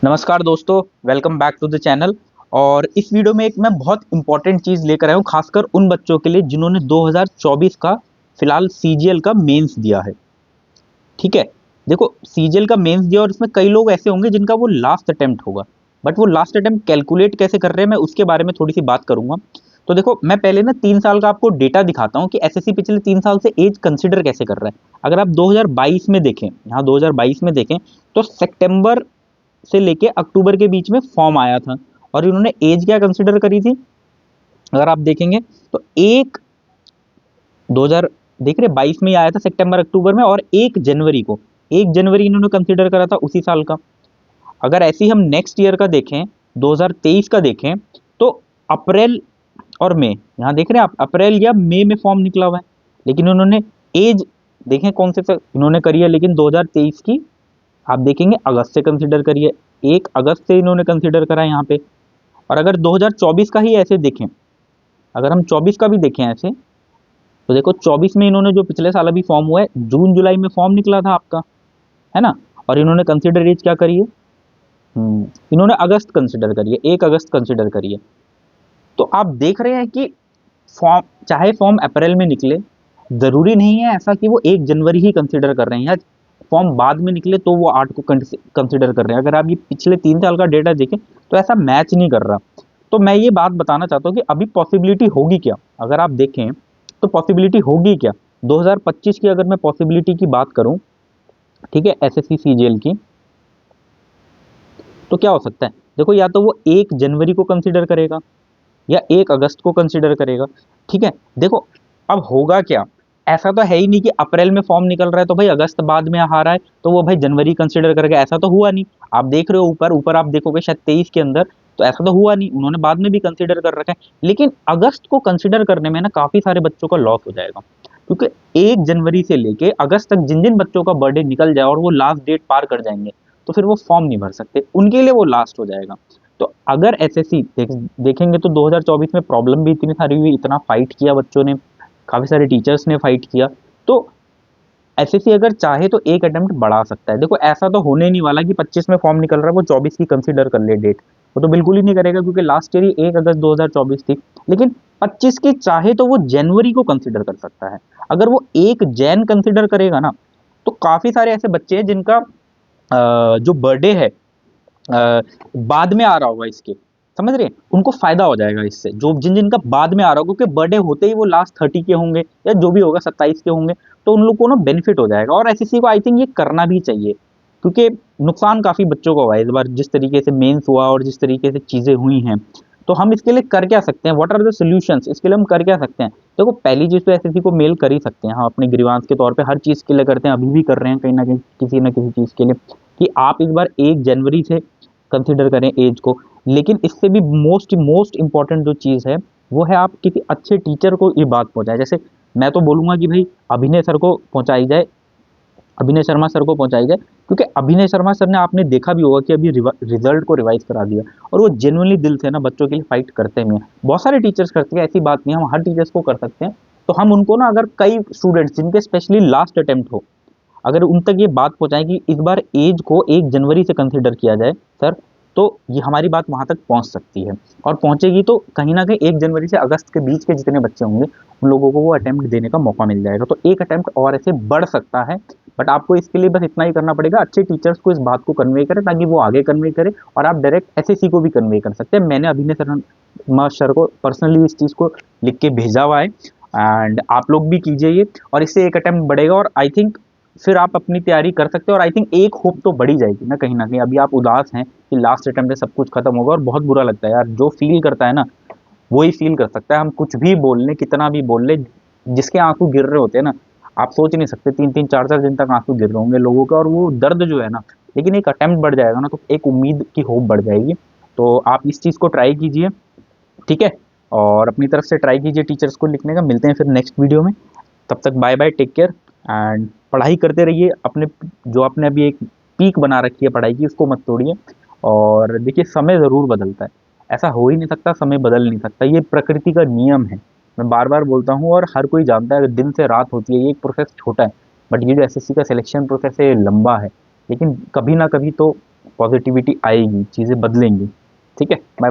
नमस्कार दोस्तों, welcome back to the channel. और इस वीडियो में एक मैं बहुत इंपॉर्टेंट चीज़ लेकर आया हूँ, खासकर उन बच्चों के लिए जिन्होंने 2024 का फिलहाल सीजीएल का मेंस दिया है। ठीक है, देखो सीजीएल का मेंस दिया और इसमें कई लोग ऐसे होंगे जिनका वो लास्ट अटेम्प्ट होगा, बट वो लास्ट अटेम्प्ट कैलकुलेट कैसे कर रहे हैं मैं उसके बारे में थोड़ी सी बात करूंगा। तो देखो मैं पहले ना 3 साल का आपको डेटा दिखाता हूँ कि एसएससी पिछले 3 साल से एज कंसिडर कैसे कर रहा है। अगर आप 2022 में देखें, यहाँ 2022 में देखें तो सितंबर से लेके अक्टूबर के बीच में फॉर्म आया था और इन्होंने एज क्या कंसिडर करी थी। अगर आप देखेंगे तो एक 2000 देख रहे 22 में ही आया था सितंबर अक्टूबर में, और 1 जनवरी को 1 जनवरी इन्होंने कंसिडर करा था उसी साल का। अगर ऐसे ही हम नेक्स्ट ईयर का देखें, 2023 का देखें, तो अप्रैल और मई, यहाँ देख रहे हैं आप अप्रैल या मई में फॉर्म निकला हुआ है, लेकिन उन्होंने एज देखें कौन से इन्होंने करी है, लेकिन 2023 की आप देखेंगे अगस्त से कंसिडर करिए, 1 अगस्त से इन्होंने कंसिडर करा है यहाँ पे। और अगर 2024 का ही ऐसे देखें, अगर हम 24 का भी देखें ऐसे, तो देखो 24 में इन्होंने जो पिछले साल अभी फॉर्म हुआ है, जून जुलाई में फॉर्म निकला था आपका, है ना। और इन्होंने कंसिडर एज क्या करी है, इन्होंने अगस्त कंसिडर करी है, 1 अगस्त कंसिडर करी है। तो आप देख रहे हैं कि फॉर्म चाहे फॉर्म अप्रैल में निकले, जरूरी नहीं है ऐसा कि वो 1 जनवरी ही कंसिडर कर रहे हैं, या फॉर्म बाद में निकले तो वो 8 को कंसिडर कर रहे हैं। अगर आप ये पिछले 3 साल का डेटा देखें तो ऐसा मैच नहीं कर रहा। तो मैं ये बात बताना चाहता हूँ कि अभी पॉसिबिलिटी होगी क्या, अगर आप देखें तो पॉसिबिलिटी होगी क्या। 2025 की अगर मैं पॉसिबिलिटी की बात करूं, ठीक है, एसएससी सीजीएल की, तो क्या हो सकता है। देखो या तो वो 1 जनवरी को कंसिडर करेगा या 1 अगस्त को कंसिडर करेगा। ठीक है, देखो अब होगा क्या, ऐसा तो है ही नहीं कि अप्रैल में फॉर्म निकल रहा है तो भाई अगस्त बाद में आ रहा है तो वो भाई जनवरी कंसिडर करेगा, ऐसा तो हुआ नहीं। आप देख रहे हो ऊपर ऊपर आप देखोगे शायद 23 के अंदर, तो ऐसा तो हुआ नहीं, उन्होंने बाद में भी कंसिडर कर रखा है। लेकिन अगस्त को कंसिडर करने में ना काफी सारे बच्चों का लॉस हो जाएगा, क्योंकि 1 जनवरी से लेके अगस्त तक जिन जिन बच्चों का बर्थडे निकल जाए और वो लास्ट डेट पार कर जाएंगे, तो फिर वो फॉर्म नहीं भर सकते, उनके लिए वो लास्ट हो जाएगा। तो अगर एसएससी देखेंगे तो 2024 में प्रॉब्लम भी इतनी सारी हुई, इतना फाइट किया बच्चों ने, काफी सारे टीचर्स ने फाइट किया। तो एसएससी अगर चाहे तो एक अटेम्प्ट बढ़ा सकता है। देखो ऐसा तो होने नहीं वाला कि 25 में फॉर्म निकल रहा है वो 24 की कंसीडर कर ले डेट, वो तो बिल्कुल ही नहीं करेगा, क्योंकि लास्ट ईयर ही 1 अगस्त 2024 थी। लेकिन 25 की चाहे तो वो जनवरी को कंसिडर कर सकता है। अगर वो 1 जैन कंसिडर करेगा ना, तो काफी सारे ऐसे बच्चे हैं जिनका जो बर्थडे है बाद में आ रहा होगा इसके, समझ रहे हैं, उनको फायदा हो जाएगा इससे, जो जिन जिनका बाद में आ रहा होगा, क्योंकि बर्थडे होते ही वो लास्ट 30 के होंगे या जो भी होगा 27 के होंगे, तो उन लोग को ना बेनिफिट हो जाएगा। और एसएससी को आई थिंक ये करना भी चाहिए, क्योंकि नुकसान काफी बच्चों को हुआ है इस बार, जिस तरीके से मेंस हुआ और जिस तरीके से चीजें हुई हैं। तो हम इसके लिए कर क्या सकते हैं, व्हाट आर द सॉल्यूशंस, इसके लिए हम कर क्या सकते हैं। देखो पहली चीज तो एसएससी को मेल कर ही सकते हैं, हम अपने ग्रीवांस के तौर पे हर चीज के लिए करते हैं, अभी भी कर रहे हैं कहीं ना कहीं किसी ना किसी चीज के लिए, कि आप इस बार 1 जनवरी से कंसिडर करें एज को। लेकिन इससे भी मोस्ट मोस्ट इंपॉर्टेंट जो चीज़ है वो है आप किसी अच्छे टीचर को ये बात पहुंचाएं। जैसे मैं तो बोलूंगा कि भाई अभिनय सर को पहुंचाई जाए, अभिनय शर्मा सर को पहुंचाई जाए, क्योंकि अभिनय शर्मा सर ने, आपने देखा भी होगा कि अभी रिजल्ट को रिवाइज करा दिया, और वो जेनुअनली दिल से ना बच्चों के लिए फाइट करते हैं। बहुत सारे टीचर्स करते हैं, ऐसी बात नहीं, हम हर टीचर्स को कर सकते हैं। तो हम उनको ना, अगर कई स्टूडेंट्स जिनके स्पेशली लास्ट अटेम्प्ट हो, अगर उन तक ये बात पहुंचाएं कि इस बार एज को 1 जनवरी से कंसिडर किया जाए सर, तो ये हमारी बात वहां तक पहुंच सकती है। और पहुंचेगी तो कहीं ना कहीं 1 जनवरी से अगस्त के बीच के जितने बच्चे होंगे उन लोगों को वो अटेम्प्ट देने का मौका मिल जाएगा, तो एक अटेम्प्ट और ऐसे बढ़ सकता है। बट आपको इसके लिए बस इतना ही करना पड़ेगा, अच्छे टीचर्स को इस बात को कन्वे करें ताकि वो आगे कन्वे करें, और आप डायरेक्ट एसएससी को भी कन्वे कर सकते हैं। मैंने अभिनय शर्मा सर को पर्सनली इस चीज़ को लिख के भेजा हुआ है, एंड आप लोग भी कीजिए ये, और इससे एक अटेम्प्ट बढ़ेगा, और आई थिंक फिर आप अपनी तैयारी कर सकते हो। और आई थिंक एक होप तो बढ़ी जाएगी ना कहीं ना कहीं। अभी आप उदास हैं कि लास्ट अटेम्प्ट में सब कुछ खत्म होगा, और बहुत बुरा लगता है यार, जो फील करता है ना वो ही फील कर सकता है। हम कुछ भी बोल लें, कितना भी बोल लें, जिसके आंसू गिर रहे होते हैं ना, आप सोच नहीं सकते, 3-3 4-4 दिन तक आंसू गिर रहे होंगे लोगों के, और वो दर्द जो है ना, लेकिन एक अटेम्प्ट बढ़ जाएगा ना तो एक उम्मीद की होप बढ़ जाएगी। तो आप इस चीज़ को ट्राई कीजिए, ठीक है, और अपनी तरफ से ट्राई कीजिए टीचर्स को लिखने का। मिलते हैं फिर नेक्स्ट वीडियो में, तब तक bye bye, take care, and पढ़ाई करते रहिए। अपने जो आपने अभी एक पीक बना रखी है पढ़ाई की, उसको मत तोड़िए। और देखिए समय ज़रूर बदलता है, ऐसा हो ही नहीं सकता समय बदल नहीं सकता, ये प्रकृति का नियम है, मैं बार बार बोलता हूँ, और हर कोई जानता है। अगर दिन से रात होती है, ये एक प्रोसेस छोटा है, बट ये जो एसएससी का सिलेक्शन प्रोसेस है ये लंबा है, लेकिन कभी ना कभी तो पॉजिटिविटी आएगी, चीज़ें बदलेंगी।